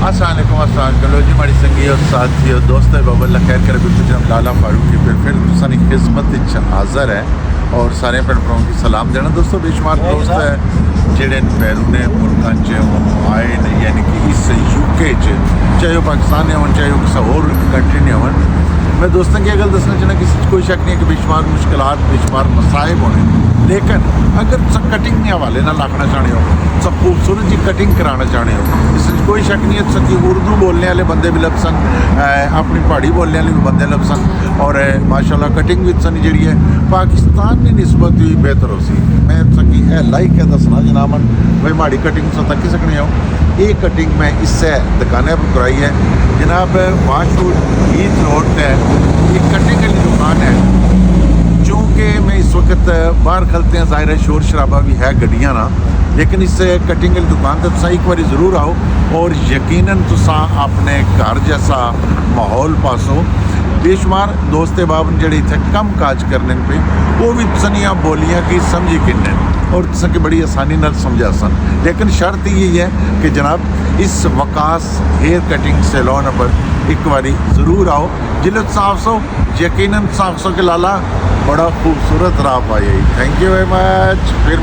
अस्सलाम जी माड़ी संगी और साथियों दोस्तों बाबा खैर करे बिल्कुल जनाब लाला फारूक की फिर तुसानी खिदमत हाज़र है और सारे भैन भराओं की सलाम देना। दोस्तों बेशुमार दोस्त है जेडे बैरूने मुल्कों आए ने यानी कि इस यूके चाहे वो पाकिस्तान हो चाहे वो किसी होर कंट्री ने हो। मैं दोस्तों की गल दसना चाहना किसी कोई शक नहीं है कि बेशुमार मुश्किलात बेशुमार मसाइब होने, लेकिन अगर कटिंग के हवाले ना रखना चाहते हो सब खूबसूरत जी कटिंग कराना चाहते हो इस कोई शक नहीं है। कि उर्दू बोलने वाले बंदे भी लब सन, अपनी पहाड़ी बोलने वाले भी बंदे लब सन और माशाल्लाह कटिंग भी सन जी है पाकिस्तान की निस्बत भी बेहतर हो सी। मैं सकी लाइक है दसना जनाबन भाई माड़ी कटिंग से तक सकने हो। ये कटिंग मैं इससे दुकान पर कराई है जनाब वाशवुड हीथ रोड है। ये कटिंग वाली दुकान है चूँकि मैं इस वक्त बाहर खलते हैं ज़ाहिर है शोर शराबा भी है गड्डियाँ ना, लेकिन इस कटिंग वाली दुकान तो तुसा एक बार ज़रूर आओ और यकीनन तुसा अपने घर जैसा माहौल पासो। बेशुमार दोस्त बाब जेडे इतने कम काज करने पे वो भी तुसनिया बोलियाँ की समझी किन्ने और तुसा की बड़ी आसानी नाल समझा सन। लेकिन शर्त यही है कि जनाब इस वकास हेयर कटिंग सैलून पर एक बारी ज़रूर आओ जिले साफ सो यकीनन साफ सो के लाला बड़ा खूबसूरत राह पाई। Thank you very much. फिर